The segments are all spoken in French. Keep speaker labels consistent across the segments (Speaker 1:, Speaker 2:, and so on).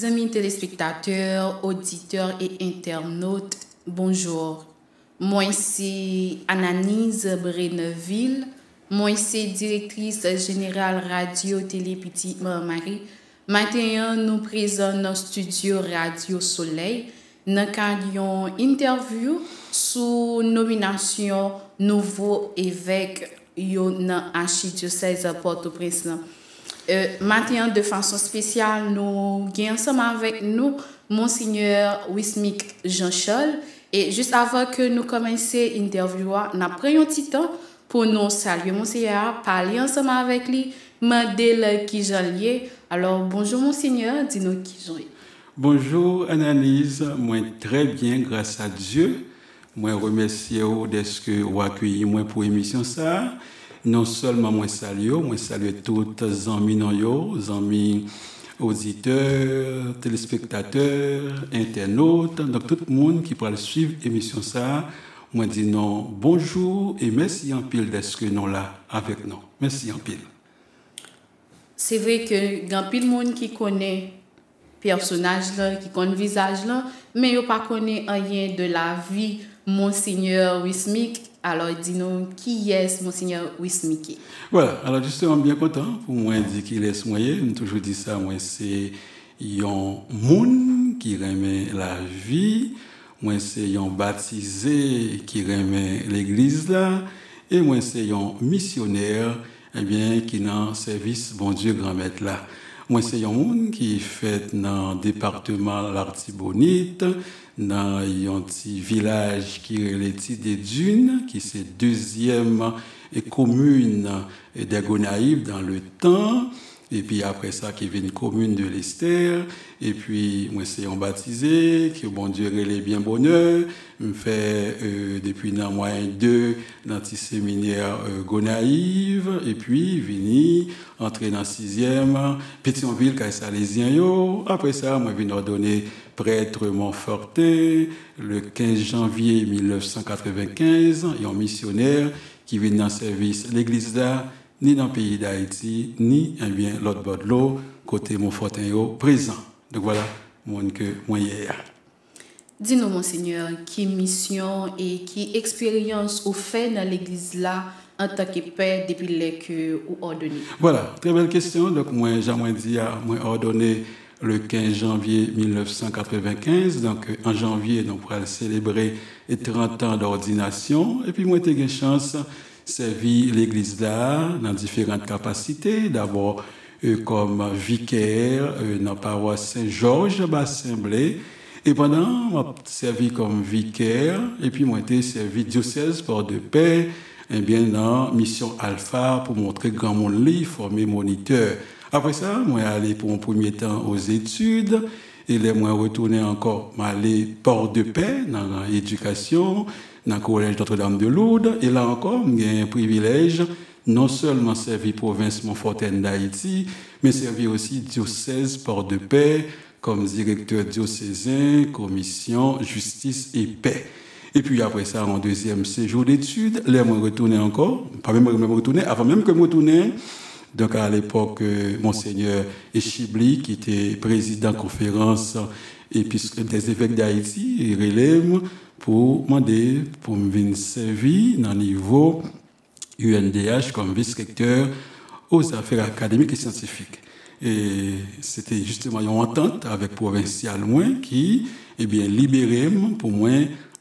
Speaker 1: Amis téléspectateurs, auditeurs et internautes, bonjour. Moi, c'est Anaïs Breneville. Moi, c'est directrice générale Radio Télé Petit Marie. Maintenant, nous présentons dans le studio Radio Soleil. Nous avons une interview sous nomination nouveau évêque dans l'archidiocèse Port-au-Prince. Maintenant, de façon spéciale, nous avons ensemble avec nous Monseigneur Wismic Jean-Charles. Et juste avant que nous commencions l'interview, nous prenons un petit temps pour nous saluer. Monseigneur, parler ensemble avec lui, demander qui j'en lié. Alors, bonjour Monseigneur, dis-nous qui j'en lié.
Speaker 2: Bonjour Analyse, moi très bien, grâce à Dieu. Moi remercie d'être que vous accueilli moi pour l'émission ça. Non seulement moi salue tous les amis, les amis auditeurs, téléspectateurs, internautes, donc tout le monde qui pourra suivre l'émission ça. Moi dis non bonjour et merci en pile d'être que nous là avec nous. Merci en pile.
Speaker 1: C'est vrai que grand pile monde qui connaît personnage là, qui connaît visage là, mais yo pas connaît rien de la vie Monseigneur Wismic. Alors, dis-nous, qui est Monseigneur Wismic?
Speaker 2: Voilà, alors justement, bien content pour moi dire qu'il est moyen. Je toujours dit ça, moi, c'est un monde qui remet la vie. Moi, c'est un baptisé qui remet l'église là. Et moi, c'est un missionnaire, eh bien, qui est dans le service, bon Dieu, grand maître là. Moi, c'est un monde qui fait dans le département l'Artibonite, dans un petit village qui est le des Dunes, qui est la deuxième commune des Gonaïves dans le temps. Et puis après ça, qui est une commune de l'Esther. Et puis, moi, c'est un baptisé, qui, bon Dieu, relève bien bonheur. Je fais depuis un mois et deux dans le séminaire Gonaïve. Et puis, vini, entrer dans le 6e, Pétionville, Caïsalésien. Après ça, moi, je viens ordonner prêtre Montfortin, le 15 janvier 1995, et un missionnaire qui vient dans le service l'église là, ni dans le pays d'Haïti, ni bien l'autre bord de l'eau, côté Montfortin présent. Donc voilà, mon que moi hier.
Speaker 1: Dis-nous, Monseigneur, qui mission et qui expérience vous fait dans l'église là en tant que père depuis que vous ordonnez?
Speaker 2: Voilà, très belle question. Donc moi, j'ai dit, moi ordonné le 15 janvier 1995. Donc en janvier, nous pourrons célébrer les 30 ans d'ordination. Et puis moi, j'ai eu une chance servi l'église là dans différentes capacités. D'abord comme vicaire dans la paroisse Saint-Georges, Bassin-Blé. Et pendant, j'ai servi comme vicaire. Et puis moi, j'ai servi diocèse Port-de-Paix, et bien dans Mission Alpha pour montrer grand monde li, former moniteur. Après ça, moi, allé pour un premier temps aux études. Et là, moi, retourné encore, m'aller Port-de-Paix dans l'éducation, dans le collège Notre-Dame de Lourdes. Et là encore, j'ai un privilège, non seulement servir province Montfortin d'Haïti, mais servir aussi diocèse Port-de-Paix comme directeur diocésain, commission, justice et paix. Et puis après ça, en deuxième séjour d'études, là, moi, retourné encore, pas même retourné, avant même que je retourne. Donc à l'époque, Monseigneur Echibli, qui était président de la conférence des évêques d'Haïti, il relève pour demander pour me venir servir dans le niveau UNDH comme vice-recteur aux affaires académiques et scientifiques. Et c'était justement une entente avec Provincial Moins qui, libéré pour moi,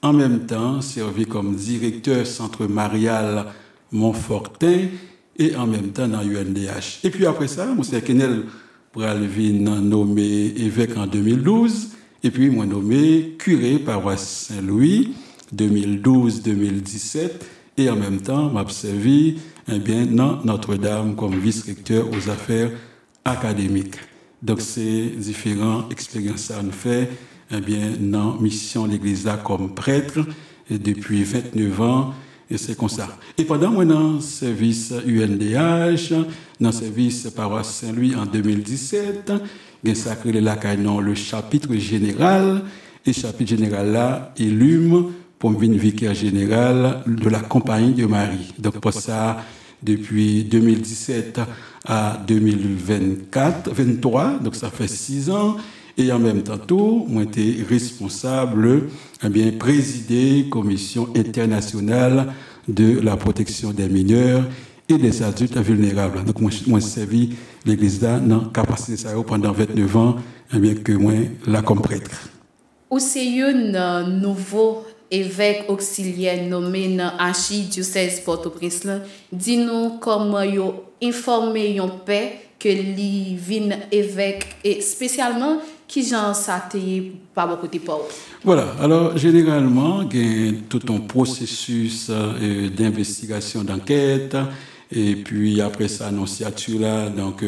Speaker 2: en même temps, servi comme directeur centre marial Montfortin et en même temps dans UNDH. Et puis après ça, M. Kenel Pralvin nommé évêque en 2012, et puis moi nommé curé paroisse Saint-Louis 2012-2017, et en même temps m'a servi dans Notre-Dame comme vice-recteur aux affaires académiques. Donc ces différentes expériences à nous fait dans mission de l'Église là comme prêtre et depuis 29 ans. Et c'est comme ça. Et pendant moi, dans le service UNDH, dans le service paroisse Saint-Louis en 2017, j'ai sacré le chapitre général. Et le chapitre général là, élume pour venir vicaire général de la Compagnie de Marie. Donc pour ça, depuis 2017 à 2023, donc ça fait 6 ans. Et en même temps, tout, moi, j'étais responsable, eh bien, présider commission internationale de la protection des mineurs et des adultes vulnérables. Donc, moi, j'ai servi l'église là dans capacité ça pendant 29 ans, eh bien, que moi, là, comme prêtre.
Speaker 1: Ou c'est un nouveau évêque auxiliaire nommé dans l'archidiocèse Port-au-Prince. Dis-nous comment vous informez un père que lui vient évêque et spécialement qui j'en s'attire par beaucoup de pauvres.
Speaker 2: Voilà. Alors, généralement, il y a tout un processus d'investigation, d'enquête. Et puis, après ça, annonciature là, donc,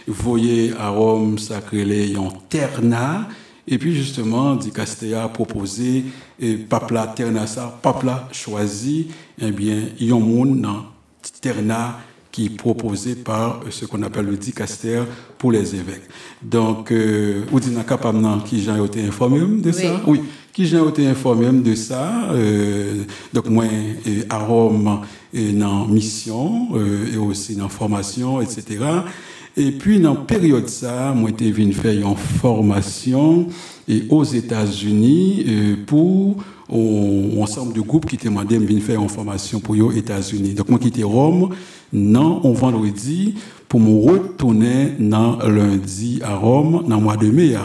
Speaker 2: voyez à Rome, sacré un terna. Et puis, justement, Dicastéa a proposé, Papla terna ça, Papla choisi, eh bien, il y a un monde dans terna qui est proposé par ce qu'on appelle le dicaster pour les évêques. Donc, vous dites capable qui j'ai été informé de ça? Oui, qui j'ai été informé de ça. Donc, moi, à Rome, dans mission, et aussi dans formation, etc. Et puis, dans la période ça, moi, j'étais venu faire une formation aux États-Unis pour un ensemble de groupes qui demandaient de venir faire une formation pour les États-Unis. Donc, moi, qui étais Rome, non, on vendredi, pour me retourner dans lundi à Rome, dans le mois de mai.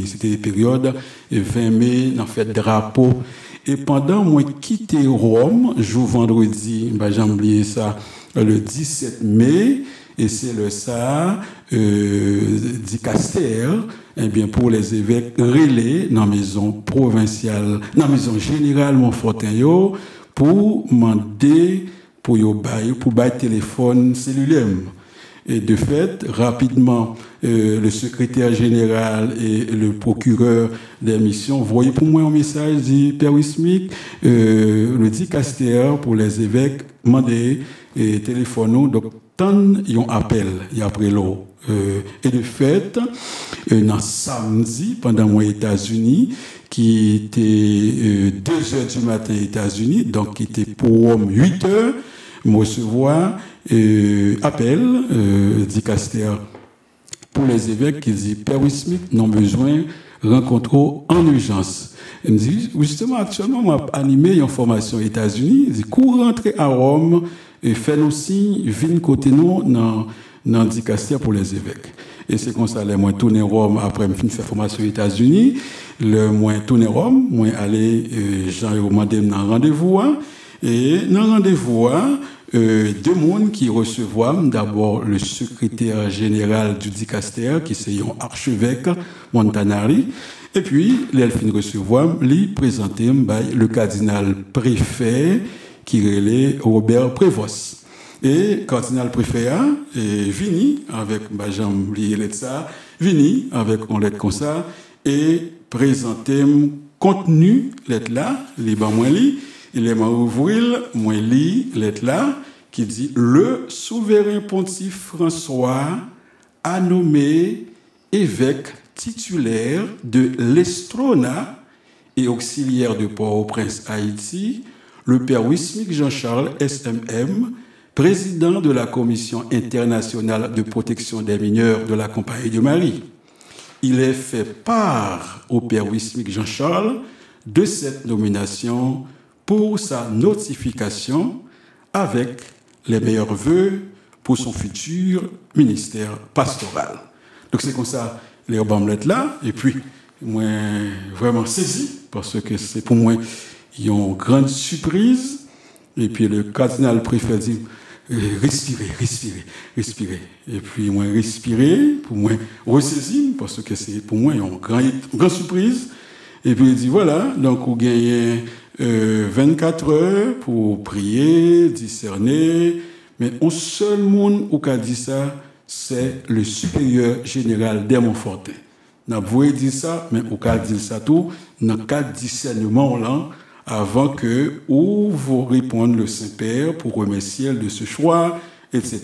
Speaker 2: C'était la période 20 mai, dans fête drapeau. Et pendant moi quitter Rome, jour vendredi, j'ai oublié ça, le 17 mai, et c'est le ça, dicaster, eh bien, pour les évêques relais dans la maison provinciale, dans la maison générale Montfortin, pour demander, pour bailler téléphone cellulaire. Et de fait, rapidement, le secrétaire général et le procureur des missions voyaient pour moi un message dit Père Wismic, le dicaster pour les évêques mandé et téléphone donc tant ils ont appel et après l'eau. Et de fait, dans samedi pendant moi États-Unis qui était 2 heures du matin États-Unis donc qui était pour 8 heures me recevoir appel dicaster pour les évêques qui dit Père Wismic n'ont besoin rencontrer en urgence. Il me dit justement actuellement m'a animé une formation aux États-Unis, il dit cours rentrer à Rome et fait nous signe viens côté nous dans dicaster pour les évêques. Et c'est comme ça les moi tourner Rome après me fin faire formation aux États-Unis, le moi tourner Rome, moi aller Jean demandé un rendez-vous et dans rendez-vous 2 personnes qui recevront d'abord le secrétaire général du dicaster qui c'est un archevêque Montanari et puis l'elfine recevoir lui présenter le cardinal préfet qui relait Robert Prévost et cardinal préfet est venu avec Jean lié ça venu avec une lettre comme ça et présenter contenu lettre là les ba moi li il est m'a ouvrir moi lit lettre là qui dit le souverain pontife François a nommé évêque titulaire de l'Estrona et auxiliaire de Port-au-Prince Haïti le père Wismic Jean-Charles SMM président de la commission internationale de protection des mineurs de la Compagnie de Marie. Il est fait part au père Wismic Jean-Charles de cette nomination pour sa notification avec les meilleurs vœux pour son futur ministère pastoral. Donc c'est comme ça, les bamlettes là, et puis moi vraiment saisi, parce que c'est pour moi une grande surprise, et puis le cardinal préfet dit respirer, et puis moi respirer, pour moi ressaisir, parce que c'est pour moi une grande surprise, et puis il dit voilà, donc vous gagnez 24 heures pour prier, discerner, mais un seul monde qui a dit ça, c'est le supérieur général des Montfortin. N'a pas dit ça, mais on a dit ça tout dans le cadre de discernement là, avant que vous réponde le Saint-Père pour remercier de ce choix, etc.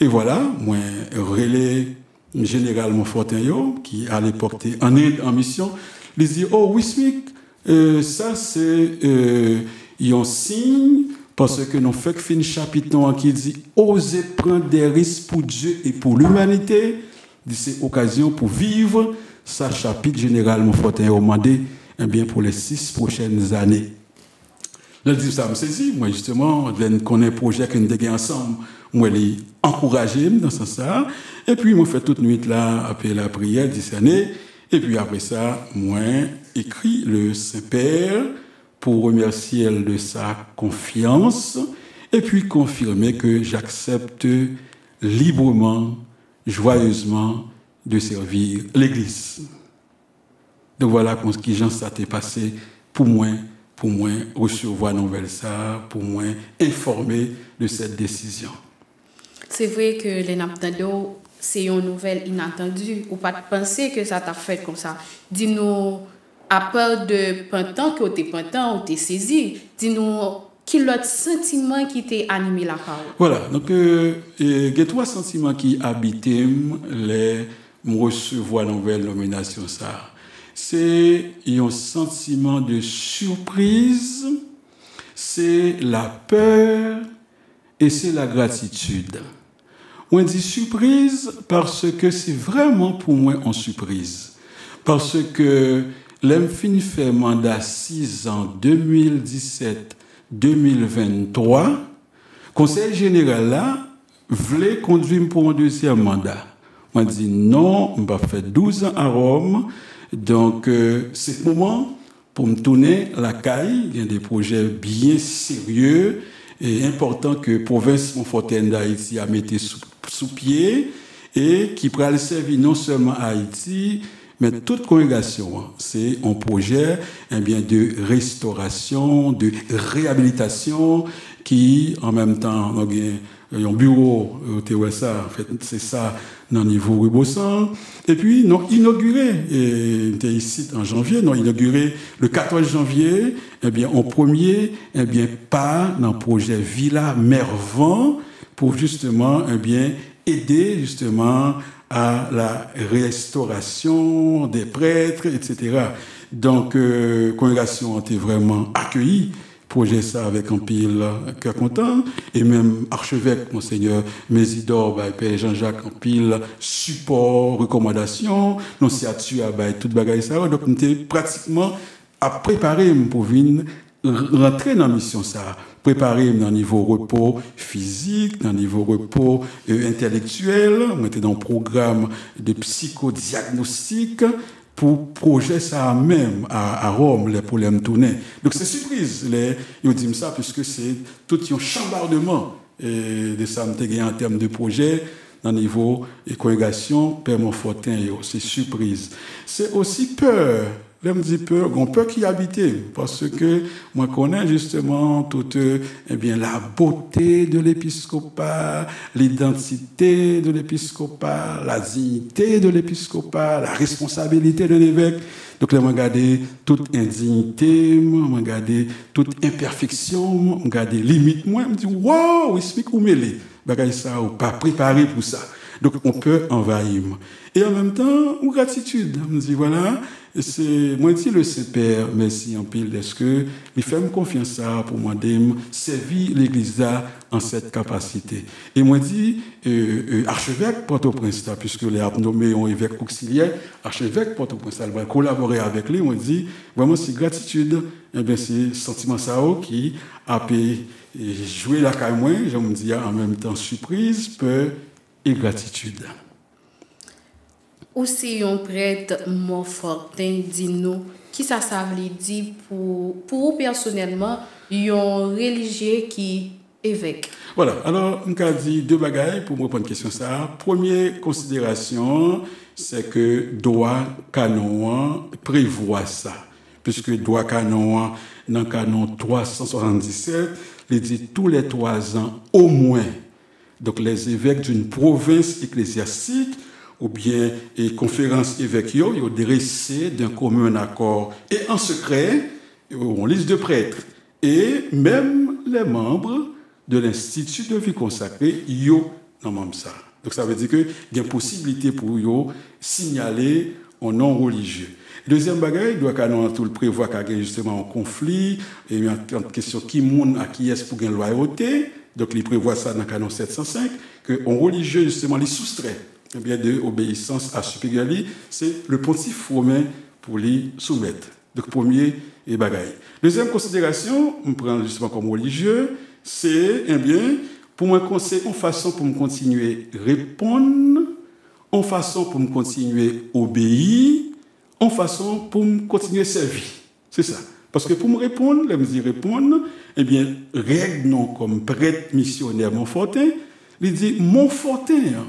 Speaker 2: Et voilà, moi, relais général Montfortin qui à l'époque était en mission, il dit oh Wismic, ça c'est un signe parce que nous faisons fin chapitre qui dit osez prendre des risques pour Dieu et pour l'humanité. C'est occasion pour vivre ça chapitre général Montfortin recommandé eh bien pour les 6 prochaines années. Là, je dis ça me saisit, moi justement, je connais un projet que nous avons ensemble, moi l'ai encouragé dans ce sens. Et puis moi fait toute nuit là après la prière 10 années. Et puis après ça, moi écrit le Saint-Père pour remercier elle de sa confiance et puis confirmer que j'accepte librement, joyeusement de servir l'Église. Donc voilà ce qui s'est passé pour moi recevoir nouvelle ça, pour moi informer de cette décision.
Speaker 1: C'est vrai que les Naptando, c'est une nouvelle inattendue. Ou pas de penser que ça t'a fait comme ça. Dis-nous, à part de printemps, que t'es printemps, ou t'es saisi, dis-nous, quel autre sentiment qui t'a animé la parole?
Speaker 2: Voilà, donc il y a 3 sentiments qui habitent les recevoir nouvelle nomination ça. C'est un sentiment de surprise, c'est la peur et c'est la gratitude. On dit surprise parce que c'est vraiment pour moi une surprise. Parce que l'Emfin fait mandat 6 ans, 2017-2023, Conseil général là, voulait conduire pour un deuxième mandat. On dit non, on va faire 12 ans à Rome. Donc, c'est le moment pour me tourner la caille. Il y a des projets bien sérieux et importants que la province Montfortin d'Haïti a mis sous pied et qui pourra servir non seulement à Haïti, mais toute congrégation. C'est un projet de restauration, de réhabilitation qui, en même temps, un bureau, en fait, c'est ça, dans le niveau Rubossan. Et puis, nous inauguré, et était ici en janvier, nous inauguré le 14 janvier, en premier, pas dans le projet Villa Mervan pour justement, aider justement à la restauration des prêtres, etc. Donc, congrégation a été vraiment accueillie. Projet ça avec un pile cœur content et même archevêque monseigneur Mésidor père Jean-Jacques en pile support recommandation non siatu à toute bagaille ça donc on était pratiquement à préparer pour venir rentrer dans la mission ça préparer dans le niveau repos physique dans le niveau repos intellectuel on était dans un programme de psychodiagnostic pour projet ça même à Rome les problèmes tournés. Donc c'est surprise ils disent ça puisque c'est tout un chambardement de ça en termes de projet dans le niveau de congrégation Père Montfortin c'est surprise. C'est aussi peur. Là, me dit peur, on peur qui habitait, parce que moi connais justement toute la beauté de l'épiscopat, l'identité de l'épiscopat, la dignité de l'épiscopat, la responsabilité de l'évêque. Donc là, je regarde toute indignité, je regarde toute imperfection, je regarde limite. Moi, je me dis, waouh, explique où mêler. Bagaille ça, ou pas préparé pour ça. Donc on peut envahir. Et en même temps, une gratitude. On me dit, voilà, c'est moi dit le Saint-Père, merci en pile, est-ce que il fait me confiance ça pour moi de servir l'Église là en cette capacité. Et moi dit archevêque Port-au-Prince là, puisque les a nommé un évêque auxiliaire, archevêque Port-au-Prince là, va collaborer avec lui. Moi dit vraiment c'est gratitude, et bien c'est sentiment ça qui a pu jouer la caille moi, je me dis en même temps surprise, peur et gratitude.
Speaker 1: Aussi un prêtre Montfortin dit-nous qui ça veut dire pour vous personnellement un religieux qui évêque.
Speaker 2: Voilà, alors on a dit 2 bagailles pour me répondre à la question ça. Première considération, c'est que droit canon prévoit ça. Puisque droit canon dans le canon 377, il dit tous les 3 ans au moins. Donc les évêques d'une province ecclésiastique ou bien conférence évêque, ils ont dressé d'un commun accord et en secret, on liste de prêtres. Et même les membres de l'Institut de vie consacrée, ils ont dans ça. Donc ça veut dire qu'il y a une possibilité pour eux signaler un non religieux. Deuxième bagaille, doit canon tout le prévoir qu'il y a justement un conflit, et une question qui moun à qui est pour une loyauté. Donc il prévoit ça dans le canon 705, qu'un religieux justement les soustrait eh bien, de obéissance à supérieur, c'est le pontife romain pour les soumettre. Donc, premier et bagaille. Deuxième considération, on prend justement comme religieux, c'est, eh bien, pour moi, c'est une façon pour me continuer à répondre, une façon pour me continuer à obéir, une façon pour me continuer à servir. C'est ça. Parce que pour me répondre, là, me dire répondre, eh bien, règle non comme prêtre missionnaire Montfortin, il dit Montfortin,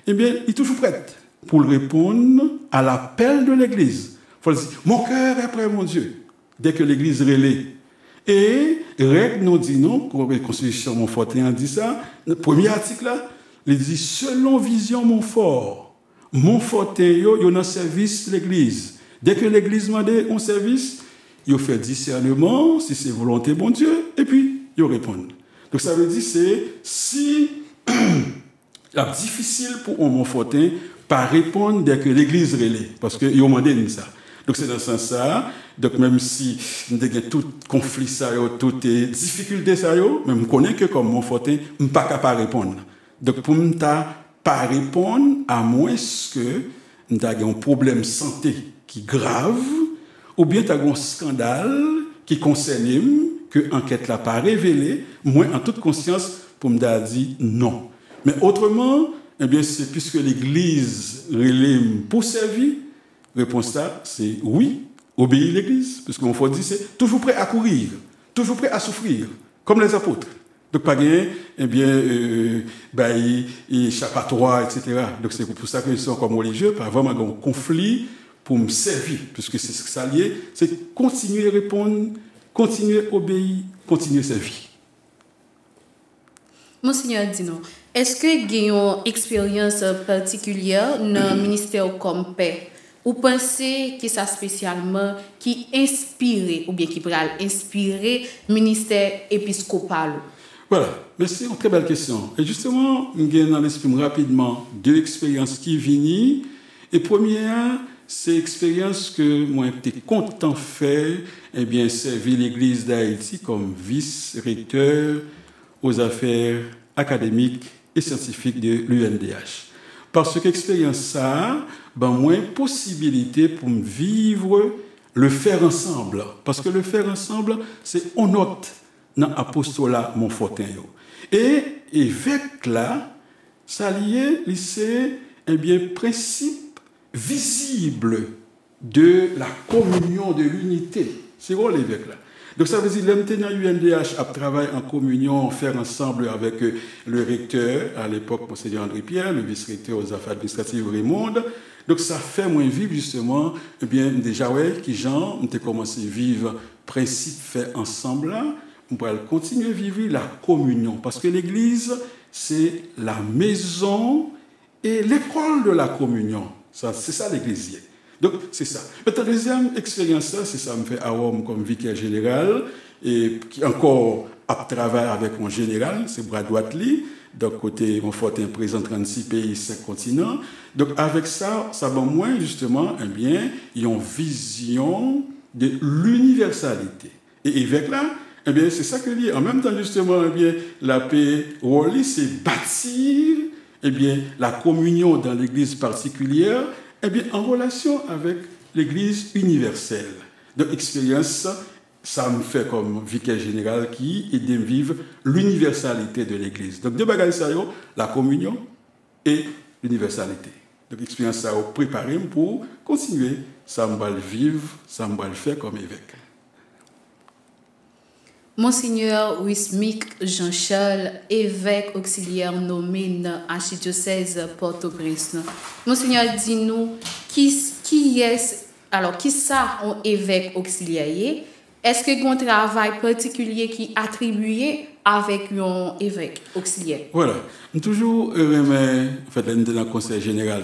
Speaker 2: eh bien, il est toujours prêt pour répondre à l'appel de l'Église. Il faut dire, mon cœur est prêt, mon Dieu, dès que l'Église relaie. Et règle nous dit non, la Constitution Montfortin dit ça, le premier article là, il dit selon vision Montfort, Montfortin, il y a un service de l'Église. Dès que l'Église m'a dit un service, il fait discernement, si c'est volonté, bon Dieu, et puis il répond. Donc ça veut dire c'est si c'est difficile pour un Montfortin pas répondre dès que l'Église relaie, parce qu'il a demandé ça. Donc c'est dans ce sens-là, donc même si il y a tout conflit, toutes les difficultés, même je connais que comme Montfortin, je ne suis pas capable de répondre. Donc pour ne pas répondre, à moins que tu aies un problème de santé qui est grave, ou bien tu as un scandale qui concerne que l'enquête n'a pas révélé, moi, en toute conscience, pour me dire non. Mais autrement, eh bien, c'est puisque l'Église relève pour servir, réponse là, c'est oui, obéir l'Église. Parce qu'on faut dire, c'est toujours prêt à courir, toujours prêt à souffrir, comme les apôtres. Donc, pas gagner, eh bien, échappatoire, etc. Donc, c'est pour ça qu'ils sont comme religieux, pas vraiment un conflit pour me servir, puisque c'est ce que ça lié, c'est continuer à répondre, continuer à obéir, continuer à servir.
Speaker 1: Monseigneur Dino, est-ce que vous avez une expérience particulière dans le ministère comme père? Ou pensez que ça spécialement qui inspire ou bien qui pourrait inspirer le ministère épiscopal?
Speaker 2: Voilà, merci, une très belle question. Et justement, je vais dans l'esprit rapidement deux expériences qui viennent. Et première, c'est l'expérience que moi j'étais content de faire, eh bien, servir l'Église d'Haïti comme vice-recteur aux affaires académiques et scientifiques de l'UNDH. Parce que l'expérience ça, moi, possibilité pour me vivre le faire ensemble. Parce que le faire ensemble, c'est on note dans l'apostolat Montfortin. Et avec là, ça lié, c'est un bien principe visible de la communion, de l'unité. C'est quoi l'évêque là? Donc ça veut dire que l'MT dans l'UNDH a travaillé en communion, faire ensemble avec le recteur, à l'époque, Monseigneur André Pierre, le vice-recteur aux affaires administratives Raymond. Donc ça fait moins vivre justement, eh bien déjà ouais, qui gens ont commencé à vivre principe fait ensemble là, on pourrait continuer à vivre la communion. Parce que l'Église, c'est la maison et l'école de la communion. Ça, c'est ça l'Église. Donc, c'est ça. La deuxième expérience, c'est ça me fait à Rome comme vicaire général et qui encore a travaillé avec mon général, c'est Brad Watley. Donc, côté Montfortin présent 36 pays, 5 continents. Donc, avec ça, ça va moins justement, eh bien, ils ont vision de l'universalité. Et avec là, eh bien, c'est ça que dit. En même temps, justement, eh bien, la paix, c'est bâtir, eh bien, la communion dans l'Église particulière, eh bien, en relation avec l'Église universelle. Donc, expérience, ça me fait comme vicaire général qui aide à vivre l'universalité de l'Église. Donc, deux bagages sérieux, la communion et l'universalité. Donc, expérience, ça a préparé pour continuer, ça me va le vivre, ça me va le faire comme évêque.
Speaker 1: Monseigneur Wismic Jean-Charles, évêque auxiliaire nommé dans l'archidiocèse Port-au-Prince. Monseigneur, dis-nous, qui est, alors, qui ça un évêque auxiliaire? Est-ce que un travail particulier qui est attribué avec un évêque auxiliaire?
Speaker 2: Voilà. Toujours remet, en fait, dans le conseil général,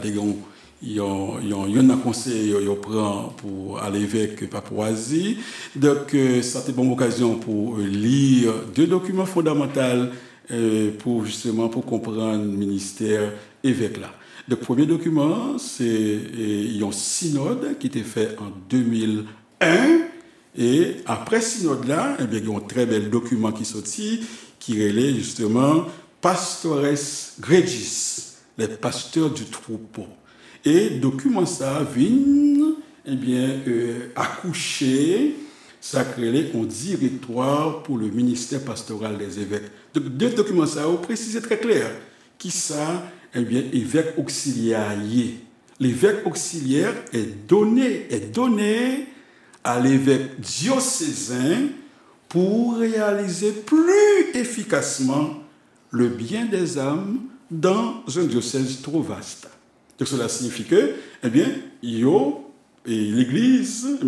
Speaker 2: il y a un conseil qui prend pour à l'évêque Papouasie. Donc, ça a été une bonne occasion pour lire deux documents fondamentaux pour justement pour comprendre le ministère évêque là. Le premier document, c'est un synode qui était fait en 2001. Et après synode là, il y a un très bel document qui est sorti, qui relève justement Pastores Gregis. les pasteurs du troupeau. Et document ça vient, accoucher, sacré un directoire pour le ministère pastoral des évêques. Donc, deux documents ça ont précisé très clair. Qui ça? Évêque auxiliaire. L'évêque auxiliaire est donné à l'évêque diocésain pour réaliser plus efficacement le bien des âmes dans un diocèse trop vaste. Donc cela signifie que, l'Église,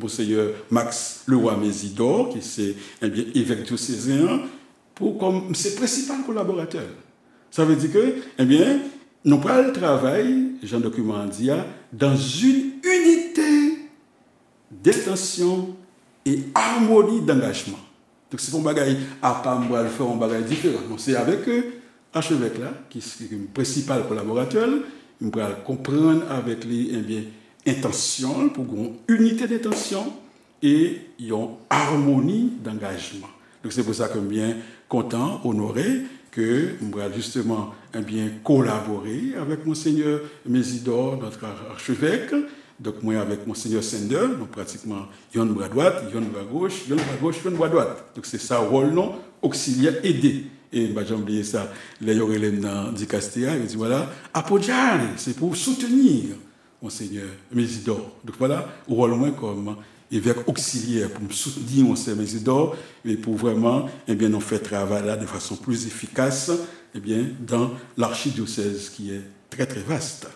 Speaker 2: Monseigneur Max Leroy-Mésidor, qui c'est évêque diocésain, comme ses principaux collaborateurs. Ça veut dire que, nous pas le travail, Jean Document dit, dans une unité d'intention et harmonie d'engagement. Donc c'est pour bagaille à pas le faire un bagaille différent. Donc c'est avec archevêque là qui est le principal collaborateur, nous allons comprendre avec les intentions pour une unité d'intention et une harmonie d'engagement. Donc c'est pour ça que je suis bien content, honoré que nous allons justement collaborer avec Monseigneur Mésidor, notre archevêque. Donc, moi, avec Monseigneur Sender, donc pratiquement, il y a un bras droite, il y a un bras gauche, il y a un bras gauche, il y a un bras droite. Donc, c'est ça, rôle non, auxiliaire aidé. Et j'ai oublié ça, là, il y aurait dans Dicastéa, il dit voilà, appoggiare, c'est pour soutenir Monseigneur Mésidor. Donc, voilà, rôle moins comme évêque auxiliaire pour soutenir Monseigneur Mésidor, et pour vraiment, nous faire travail là de façon plus efficace, dans l'archidiocèse qui est très, très vaste.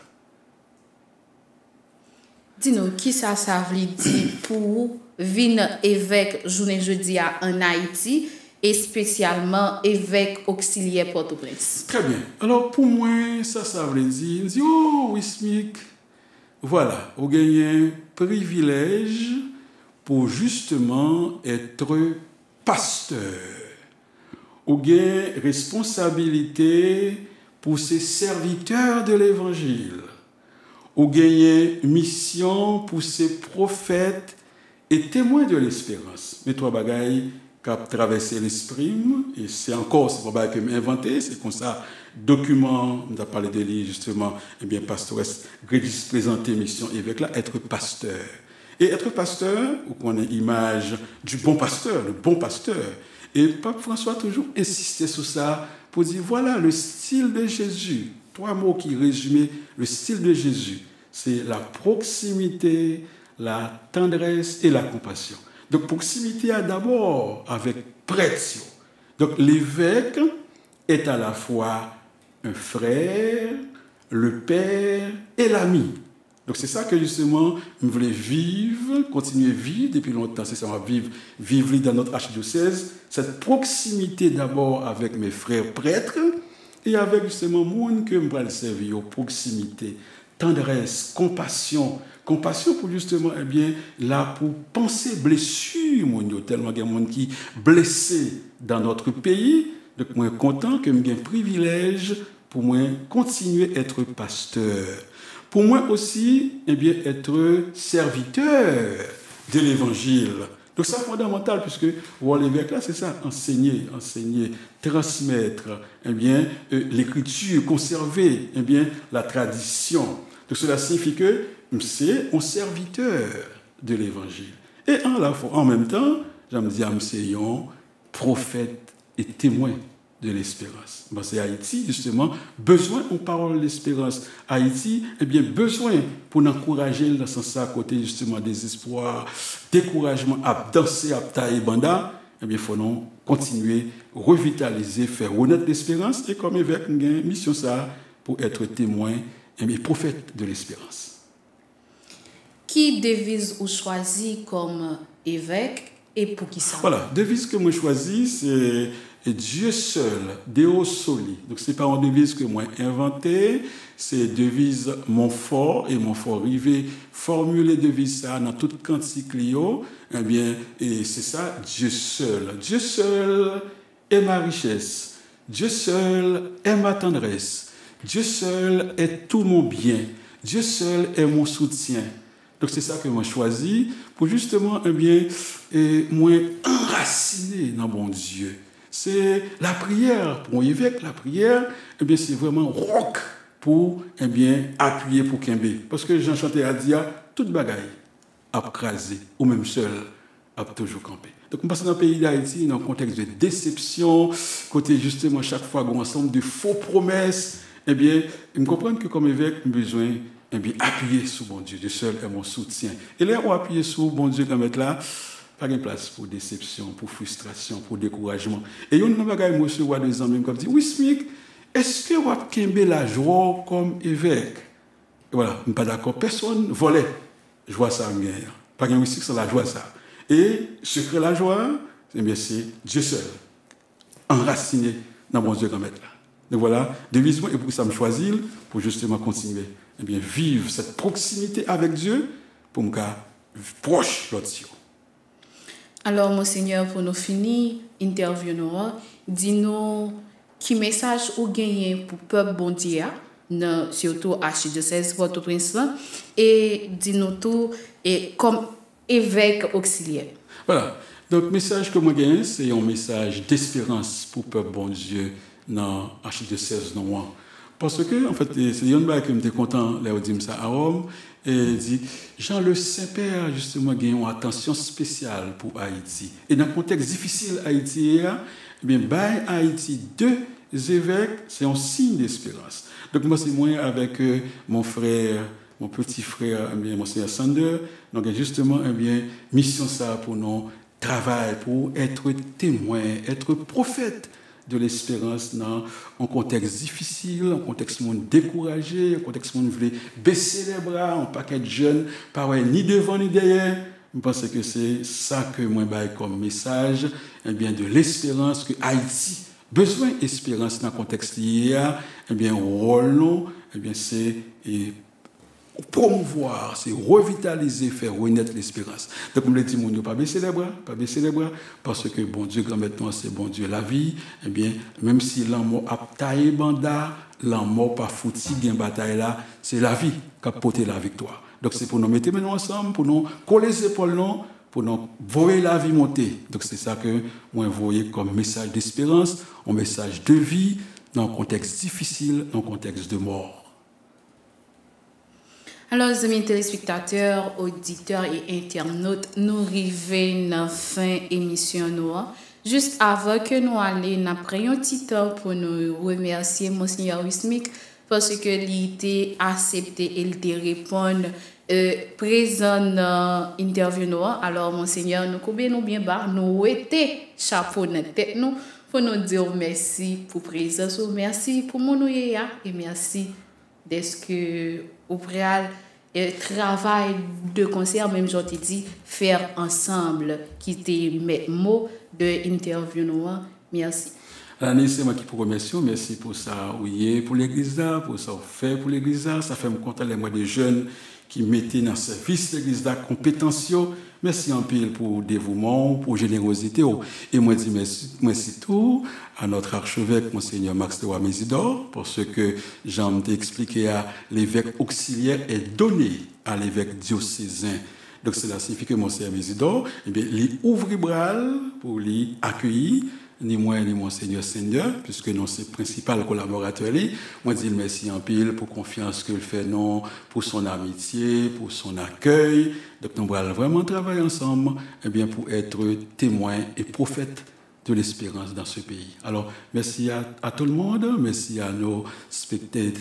Speaker 1: Dis-nous, qui ça veut dire pour venir évêque journée jeudi en Haïti et spécialement évêque auxiliaire Port-au-Prince?
Speaker 2: Très bien. Alors pour moi, ça veut dire, oh, Wismik, voilà, vous gagnez un privilège pour justement être pasteur. Vous gagnez responsabilité pour ces serviteurs de l'Évangile. Ou gagner mission pour ces prophètes et témoins de l'espérance. Mais trois bagailles qui ont traversé l'esprit, et c'est pas bagaille que j'ai inventé, c'est comme ça, document, on a parlé de lui justement, pastoresse, Grédis présenté mission évêque là, être pasteur. Et être pasteur, on a l'image du bon pasteur, le bon pasteur. Et Pape François a toujours insisté sur ça pour dire, voilà le style de Jésus. Trois mots qui résument le style de Jésus. C'est la proximité, la tendresse et la compassion. Donc, proximité d'abord avec prêtre. Donc, l'évêque est à la fois un frère, le père et l'ami. Donc, c'est ça que justement, je voulais vivre, continuer à vivre depuis longtemps. C'est ça, on va vivre dans notre archidiocèse. Cette proximité d'abord avec mes frères prêtres, et avec justement monde que je vais servir, proximité, tendresse, compassion. Compassion pour justement, là, pour penser blessure, tellement il y a des gens qui sont blessés dans notre pays. Donc, moi, content que j'ai un privilège pour moi continuer à être pasteur. Pour moi aussi, être serviteur de l'Évangile. Donc, c'est fondamental, puisque l'évêque là, c'est ça, enseigner, transmettre, l'écriture, conserver, la tradition. Donc, cela signifie que c'est un serviteur de l'Évangile. Et en même temps, je me dis, c'est un prophète et témoin de l'espérance. C'est Haïti, justement, besoin en parole d'espérance. Haïti, besoin pour encourager dans ce sens à côté, justement, des espoirs, découragement, à danser, à tailler banda, il faut nous continuer, revitaliser, faire renaître l'espérance, et comme évêque, nous avons une mission ça, pour être témoin, et prophète de l'espérance.
Speaker 1: Qui devise ou choisit comme évêque et pour qui ça?
Speaker 2: Voilà, devise que moi choisis, c'est Dieu seul, Deo Soli. Donc, ce n'est pas une devise que moi j'ai inventée, c'est devise Montfort et Montfort Rivet formuler devise ça dans toute cantique et c'est ça, Dieu seul. Dieu seul est ma richesse. Dieu seul est ma tendresse. Dieu seul est tout mon bien. Dieu seul est mon soutien. Donc, c'est ça que moi choisi pour justement, moi enraciner dans mon Dieu. c'est la prière. Pour un évêque, la prière, eh bien, c'est vraiment rock pour eh bien, appuyer pour Kembe. Parce que Jean Chanté a dit, toute bagaille a crasé, ou même seul, a toujours campé. Donc, on passe dans le pays d'Haïti, dans un contexte de déception, côté justement, chaque fois, un ensemble de faux promesses, eh bien, je me comprends que comme évêque, j'ai besoin eh bien, appuyer sur bon Dieu. Dieu seul est mon soutien. Et là, on appuie sur bon Dieu comme être là, pas de place pour déception, pour frustration, pour découragement. Et il y a une bagaille, moi, sur des amis qui dit, oui, Smik, est-ce que vous avez la joie comme évêque? Et voilà, je ne suis pas d'accord. Personne volait. Je vois ça en guerre. Pas de musique, c'est la joie, ça. Et ce que la joie, eh bien, c'est Dieu seul, enraciné dans mon Dieu comme être là. Donc voilà, devise-moi et pour ça me choisir pour justement continuer, eh bien, vivre cette proximité avec Dieu pour me faire proche de l'autre.
Speaker 1: Alors, Monseigneur, pour nous finir, interview nous, dis-nous qui message ou gagné pour le peuple bon Dieu, surtout Archidiocèse Port-au-Prince, et dis-nous tout, et comme évêque auxiliaire.
Speaker 2: Voilà, donc le message que moi gagne, c'est un message d'espérance pour le peuple bon Dieu dans Archidiocèse non. Parce que, en fait, c'est Yann Bay qui me était content, là, dit ça à Rome, et dit, Jean le Saint-Père, justement, a une attention spéciale pour Haïti. Et dans le contexte difficile haïtien, eh bien, by Haïti, deux évêques, c'est un signe d'espérance. Donc, moi, c'est moi avec mon frère, mon petit frère, eh bien, Monseigneur Sander, donc, justement, eh bien, mission ça pour nous, travail, pour être témoin, être prophète de l'espérance dans un contexte difficile, un contexte monde découragé, un contexte monde voulait baisser les bras, un paquet de jeunes, pas ni devant ni derrière. Je pense que c'est ça que moi j'ai comme message, eh bien de l'espérance que Haïti besoin d'espérance dans le contexte hier, eh bien rôle, eh bien c'est promouvoir, c'est revitaliser, faire renaître l'espérance. Donc, comme le dit, mon Dieu, pas baisser les bras, parce que bon Dieu, grand maintenant, c'est bon Dieu la vie. Eh bien, même si l'amour a taillé banda, l'amour pas foutu, gain bataille là, c'est la vie qui a porté la victoire. Donc, c'est pour nous mettre maintenant ensemble, pour nous coller les épaules, pour nous voir la vie monter. Donc, c'est ça que moi, voyez comme message d'espérance, un message de vie, dans un contexte difficile, dans un contexte de mort.
Speaker 1: Alors, amis téléspectateurs, auditeurs et internautes, nous arrivons dans la fin de l'émission. Juste avant que nous allions, nous prenons un petit temps pour nous remercier Monseigneur Smik parce que l'idée accepté et il répond présent dans l'interview. Alors, Monseigneur, nous coupons bien bas, nous été chapeau dans tête nous pour nous dire merci pour la présence, merci pour mon et merci d'être que au préal travail de concert, même j'en t'ai dit, faire ensemble, qui était mes mots de interview. Merci.
Speaker 2: Annie, c'est moi qui vous remercie. Merci pour ça, oui, pour l'église là, pour ça, fait pour l'église là. Ça fait me content les mois des jeunes qui mettaient dans le service l'église là, compétences. Merci en pile pour dévouement, pour générosité. Et moi, je dis merci tout à notre archevêque, Monseigneur Max de Mésidor, parce que Jean t'a expliqué à l'évêque auxiliaire est donné à l'évêque diocésain. Donc, cela signifie que Monseigneur Mésidor, eh bien, il ouvre les bras pour lui accueillir, ni moi ni Monseigneur Seigneur, puisque nous sommes principal collaborateur. Moi, je dis merci en pile pour la confiance qu'il fait, non, pour son amitié, pour son accueil. Donc, nous allons vraiment travailler ensemble eh bien, pour être témoins et prophètes de l'espérance dans ce pays. Alors, merci à tout le monde, merci à nos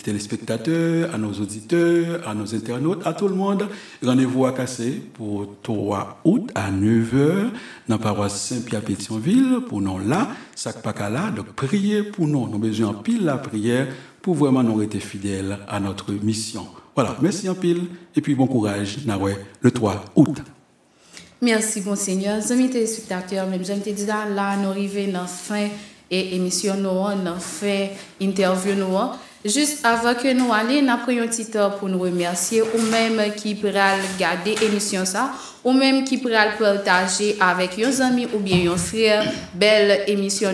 Speaker 2: téléspectateurs, à nos auditeurs, à nos internautes, à tout le monde. Rendez-vous à Cassé pour 3 août à 9h dans la paroisse Saint-Pierre-Pétionville pour nous là, Sac-Pacala. Donc, priez pour nous. Nous avons besoin en pile la prière pour vraiment nous rester fidèles à notre mission. Voilà, merci en pile et puis bon courage, le 3 août.
Speaker 1: Merci, Monseigneur. Amis téléspectateurs, même je te dis là, nous arrivons dans la fin et émission, dans la fin interview. Juste avant que nous allions, nous prenons un petit temps pour nous remercier, ou même qui pourraient regarder l'émission ça, ou même qui pourraient partager avec vos amis ou bien vos frères, belle émission.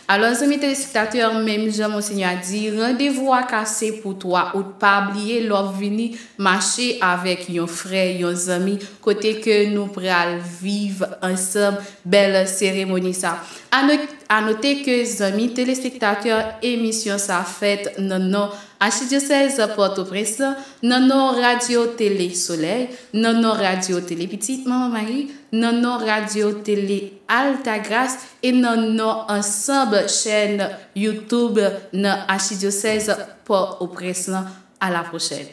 Speaker 1: Alors, amis téléspectateurs, même Jean Monseigneur a dit, rendez-vous à Cassé pour toi, ou pas oublier leur venir marcher avec vos frères, vos amis, côté que nous pourrons vivre ensemble, belle cérémonie ça. À noter que les amis téléspectateurs émission ça fait non archidiocèse Port-au-Prince, non radio télé Soleil, non radio télé Petite Maman Marie, non radio télé Alta Grace et non ensemble chaîne YouTube na archidiocèse Port-au-Prince. À la prochaine.